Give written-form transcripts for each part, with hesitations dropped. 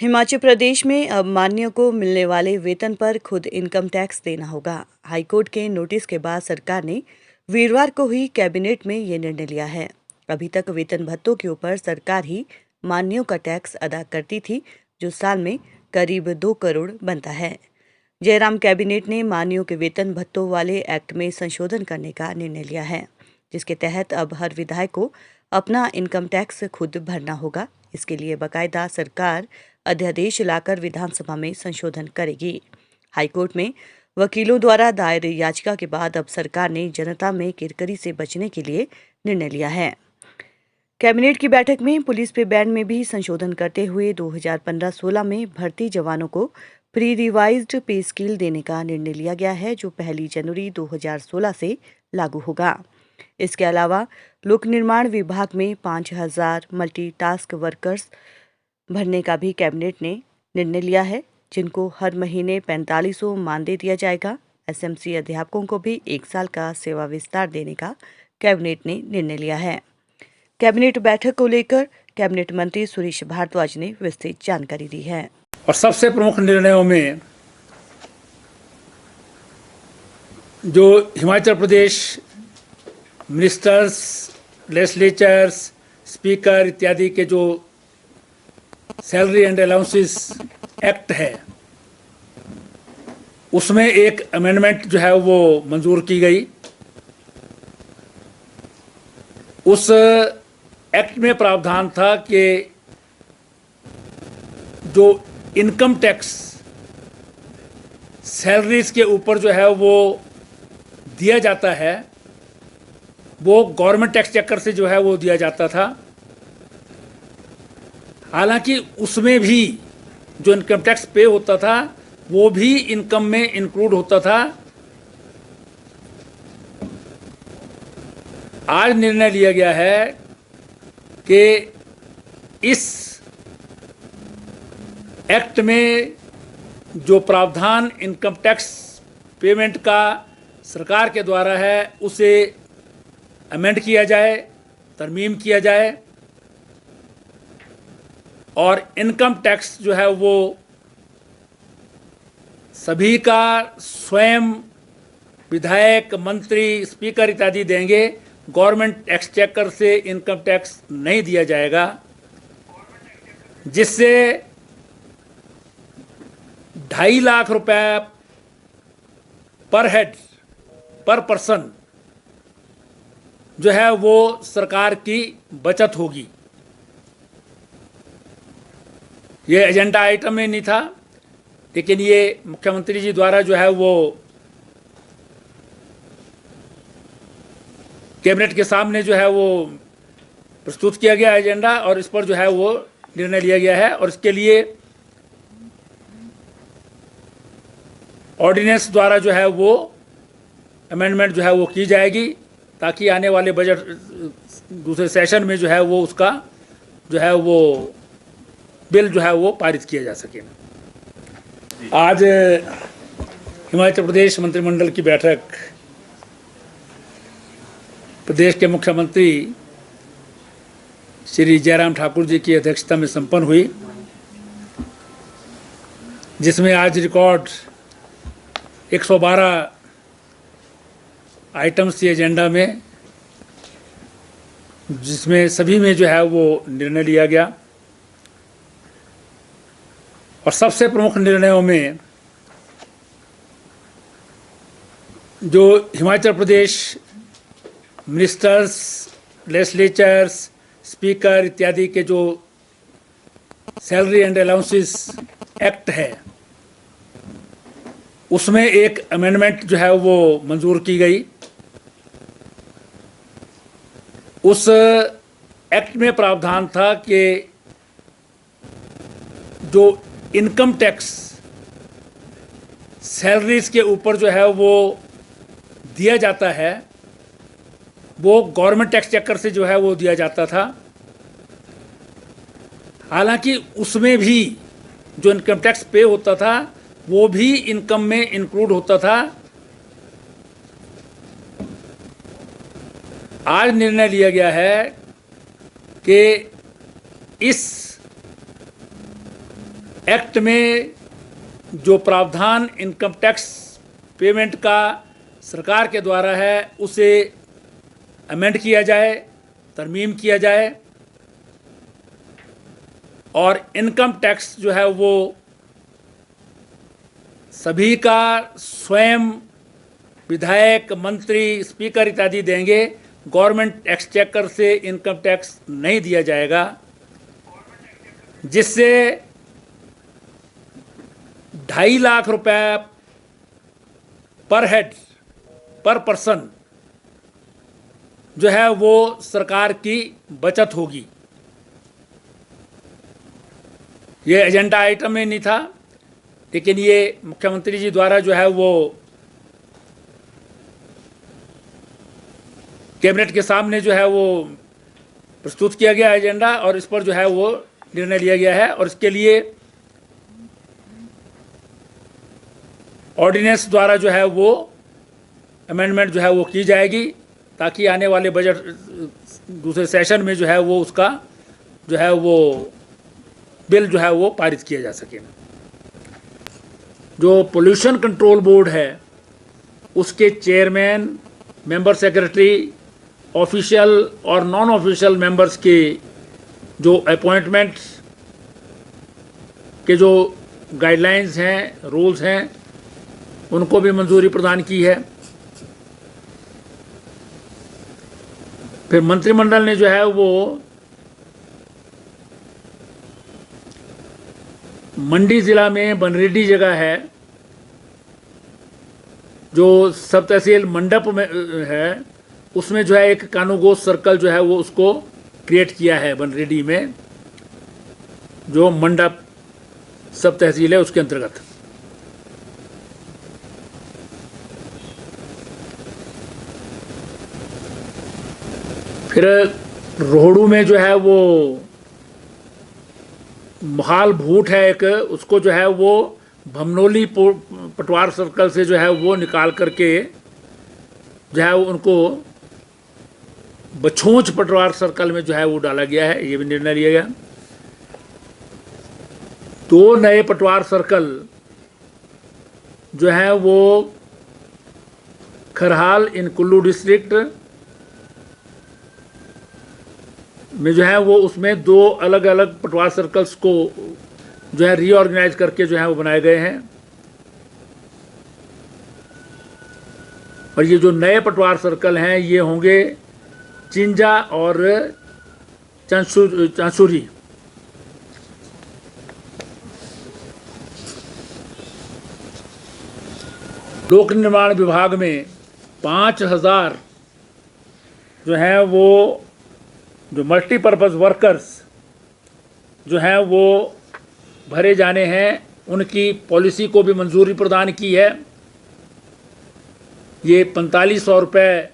हिमाचल प्रदेश में अब मान्यों को मिलने वाले वेतन पर खुद इनकम टैक्स देना होगा। हाईकोर्ट के नोटिस के बाद सरकार ने वीरवार को ही कैबिनेट में ये निर्णय लिया है। अभी तक वेतन भत्तों के ऊपर सरकार ही मान्यों का टैक्स अदा करती थी, जो साल में करीब 2 करोड़ बनता है। जयराम कैबिनेट ने मान्यों के वेतन भत्तों वाले एक्ट में संशोधन करने का निर्णय लिया है, जिसके तहत अब हर विधायक को अपना इनकम टैक्स खुद भरना होगा। इसके लिए बाकायदा सरकार अध्यादेश लाकर विधानसभा में संशोधन करेगी। हाईकोर्ट में वकीलों द्वारा दायर याचिका के बाद अब सरकार ने जनता में किरकिरी से बचने के लिए निर्णय लिया है। कैबिनेट की बैठक में पुलिस पे बैंड में भी संशोधन करते हुए 2015-16 में भर्ती जवानों को प्री रिवाइज्ड पे स्केल देने का निर्णय लिया गया है, जो 1 जनवरी 2016 से लागू होगा। इसके अलावा लोक निर्माण विभाग में 5,000 मल्टीटास्क वर्कर्स भरने का भी कैबिनेट ने निर्णय लिया है, जिनको हर महीने 4500 मानदेय दिया जाएगा। एसएमसी अध्यापकों को भी 1 साल का सेवा विस्तार देने का कैबिनेट ने निर्णय लिया है। कैबिनेट बैठक को लेकर कैबिनेट मंत्री सुरेश भारद्वाज ने विस्तृत जानकारी दी है। और सबसे प्रमुख निर्णयों में जो Himachal Pradesh ministers, legislatures, speaker इत्यादि के जो सैलरी एंड अलाउंसेस एक्ट है, उसमें एक अमेंडमेंट जो है वो मंजूर की गई। उस एक्ट में प्रावधान था कि जो इनकम टैक्स सैलरीज के ऊपर जो है वो दिया जाता है, वो गवर्नमेंट टैक्स चेकर से जो है वो दिया जाता था। हालांकि उसमें भी जो इनकम टैक्स पे होता था वो भी इनकम में इंक्लूड होता था। आज निर्णय लिया गया है कि इस एक्ट में जो प्रावधान इनकम टैक्स पेमेंट का सरकार के द्वारा है, उसे अमेंड किया जाए, तरमीम किया जाए और इनकम टैक्स जो है वो सभी का स्वयं विधायक, मंत्री, स्पीकर इत्यादि देंगे। गवर्नमेंट एक्सचेकर से इनकम टैक्स नहीं दिया जाएगा, जिससे 2.5 लाख रुपए पर हेड, पर पर्सन जो है वो सरकार की बचत होगी। ये एजेंडा आइटम में नहीं था, लेकिन ये मुख्यमंत्री जी द्वारा जो है वो कैबिनेट के सामने जो है वो प्रस्तुत किया गया एजेंडा, और इस पर जो है वो निर्णय लिया गया है। और इसके लिए ऑर्डिनेंस द्वारा जो है वो अमेंडमेंट जो है वो की जाएगी, ताकि आने वाले बजट दूसरे सेशन में जो है वो उसका जो है वो बिल जो है वो पारित किया जा सके। आज हिमाचल प्रदेश मंत्रिमंडल की बैठक प्रदेश के मुख्यमंत्री श्री जयराम ठाकुर जी की अध्यक्षता में संपन्न हुई, जिसमें आज रिकॉर्ड 112 आइटम्स थी एजेंडा में, जिसमें सभी में जो है वो निर्णय लिया गया। और सबसे प्रमुख निर्णयों में जो Himachal Pradesh ministers, legislatures, speaker इत्यादि के जो सैलरी एंड अलाउंसेस एक्ट है, उसमें एक अमेंडमेंट जो है वो मंजूर की गई। उस एक्ट में प्रावधान था कि जो इनकम टैक्स सैलरीज के ऊपर जो है वो दिया जाता है, वो गवर्नमेंट टैक्स चेकर से जो है वो दिया जाता था। हालांकि उसमें भी जो इनकम टैक्स पे होता था वो भी इनकम में इंक्लूड होता था। आज निर्णय लिया गया है कि इस एक्ट में जो प्रावधान इनकम टैक्स पेमेंट का सरकार के द्वारा है उसे अमेंड किया जाए, तरमीम किया जाए और इनकम टैक्स जो है वो सभी का स्वयं विधायक, मंत्री, स्पीकर इत्यादि देंगे। गवर्नमेंट एक्सचेकर से इनकम टैक्स नहीं दिया जाएगा, जिससे 2.5 लाख रुपए पर हेड, पर पर्सन जो है वो सरकार की बचत होगी। ये एजेंडा आइटम में नहीं था, लेकिन ये मुख्यमंत्री जी द्वारा जो है वो कैबिनेट के सामने जो है वो प्रस्तुत किया गया एजेंडा और इस पर जो है वो निर्णय लिया गया है और इसके लिए ऑर्डिनेंस द्वारा जो है वो अमेंडमेंट जो है वो की जाएगी, ताकि आने वाले बजट दूसरे सेशन में जो है वो उसका जो है वो बिल जो है वो पारित किया जा सके। जो पोल्यूशन कंट्रोल बोर्ड है उसके चेयरमैन, मेंबर सेक्रेटरी, ऑफिशियल और नॉन ऑफिशियल मेंबर्स के जो अपॉइंटमेंट के जो गाइडलाइंस हैं, रूल्स हैं, उनको भी मंजूरी प्रदान की है। फिर मंत्रिमंडल ने जो है वो मंडी जिला में बनरेड्डी जगह है जो सब तहसील मंडप में है, उसमें जो है एक कानूगोस सर्कल जो है वो उसको क्रिएट किया है बनरेड्डी में, जो मंडप सब तहसील है उसके अंतर्गत। फिर रोहड़ू में जो है वो महाल भूट है एक, उसको जो है वो भमनोली पटवार सर्कल से जो है वो निकाल करके जो है वो उनको बछोंच पटवार सर्कल में जो है वो डाला गया है। ये भी निर्णय लिया गया। 2 नए पटवार सर्कल जो है वो खरहाल इन कुल्लू डिस्ट्रिक्ट में जो है वो उसमें 2 अलग अलग पटवार सर्कल्स को जो है रीऑर्गेनाइज करके जो है वो बनाए गए हैं। और ये जो नए पटवार सर्कल हैं ये होंगे चिंजा और चांसुरी। लोक निर्माण विभाग में 5000 जो है वो जो मल्टीपर्पज़ वर्कर्स जो हैं वो भरे जाने हैं, उनकी पॉलिसी को भी मंजूरी प्रदान की है। ये 4500 रुपये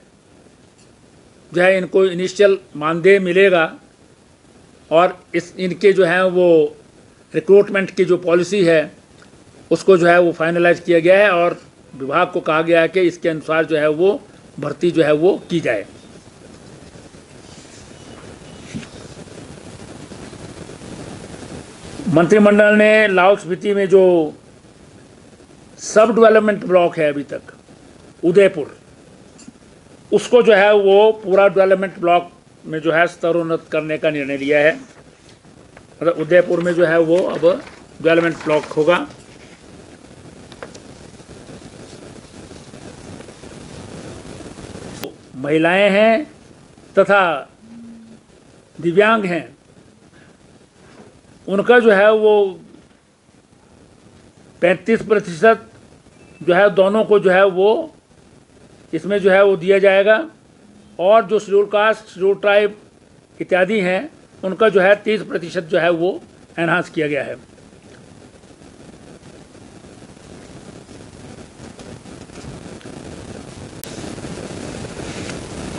जो है इनको इनिशियल मानदेय मिलेगा और इनके जो है वो रिक्रूटमेंट की जो पॉलिसी है उसको जो है वो फाइनलाइज किया गया है और विभाग को कहा गया है कि इसके अनुसार जो है वो भर्ती जो है वो की जाए। मंत्रिमंडल ने लाहौल स्पीति में जो सब डेवलपमेंट ब्लॉक है अभी तक उदयपुर, उसको जो है वो पूरा डेवलपमेंट ब्लॉक में जो है स्तरोन्नत करने का निर्णय लिया है। मतलब उदयपुर में जो है वो अब डेवलपमेंट ब्लॉक होगा। महिलाएं हैं तथा दिव्यांग हैं, उनका जो है वो 35% जो है दोनों को जो है वो इसमें जो है वो दिया जाएगा और जो शेड्यूल कास्ट, शेड्यूल ट्राइब इत्यादि हैं उनका जो है 30% जो है वो एनहांस किया गया है।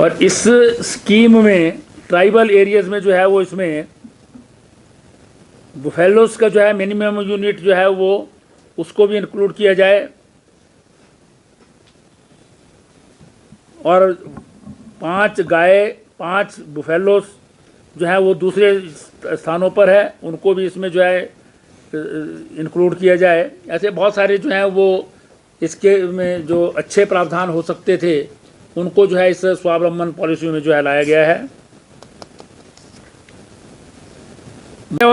और इस स्कीम में ट्राइबल एरियाज में जो है वो इसमें बुफेलोस का जो है मिनिमम यूनिट जो है वो उसको भी इंक्लूड किया जाए और 5 गाय, 5 बुफेलोस जो है वो दूसरे स्थानों पर है, उनको भी इसमें जो है इंक्लूड किया जाए। ऐसे बहुत सारे जो हैं वो इसके में जो अच्छे प्रावधान हो सकते थे उनको जो है इस स्वावलंबन पॉलिसी में जो है लाया गया है।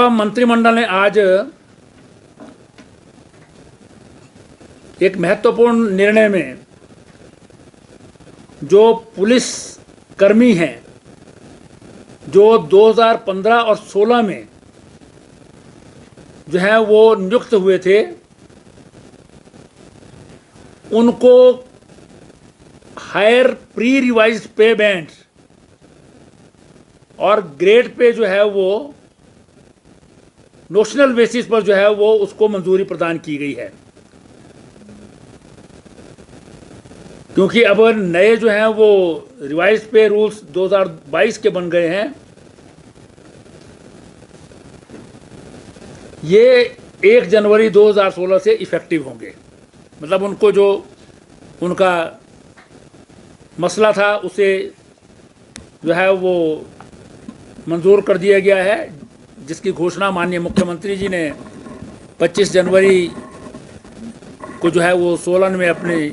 मंत्रिमंडल ने आज एक महत्वपूर्ण निर्णय में जो पुलिस कर्मी हैं जो 2015 और 16 में जो है वो नियुक्त हुए थे, उनको higher pre revised pay band और ग्रेड पे जो है वो नोशनल बेसिस पर जो है वो उसको मंजूरी प्रदान की गई है। क्योंकि अब नए जो हैं वो रिवाइज पे रूल्स 2022 के बन गए हैं। ये 1 जनवरी 2016 से इफेक्टिव होंगे। मतलब उनको जो उनका मसला था उसे जो है वो मंजूर कर दिया गया है, जिसकी घोषणा माननीय मुख्यमंत्री जी ने 25 जनवरी को जो है वो सोलन में अपने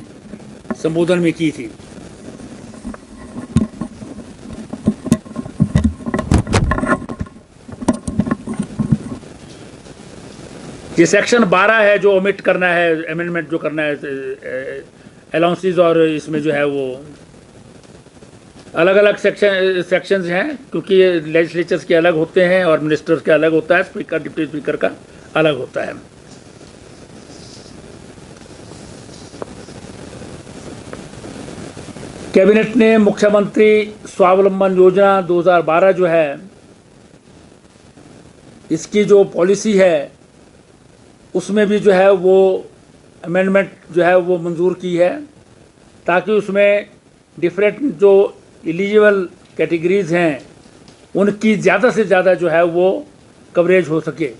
संबोधन में की थी। ये सेक्शन 12 है जो ओमिट करना है, अमेंडमेंट जो करना है अलाउंसेस, और इसमें जो है वो अलग अलग सेक्शंस हैं, क्योंकि ये लेजिस्लेचर्स के अलग होते हैं और मिनिस्टर्स के अलग होता है, स्पीकर डिप्टी स्पीकर का अलग होता है। कैबिनेट ने मुख्यमंत्री स्वावलंबन योजना 2012 जो है इसकी जो पॉलिसी है उसमें भी जो है वो अमेंडमेंट जो है वो मंजूर की है, ताकि उसमें डिफरेंट जो एलिजिबल कैटेगरीज हैं उनकी ज़्यादा से ज़्यादा जो है वो कवरेज हो सके।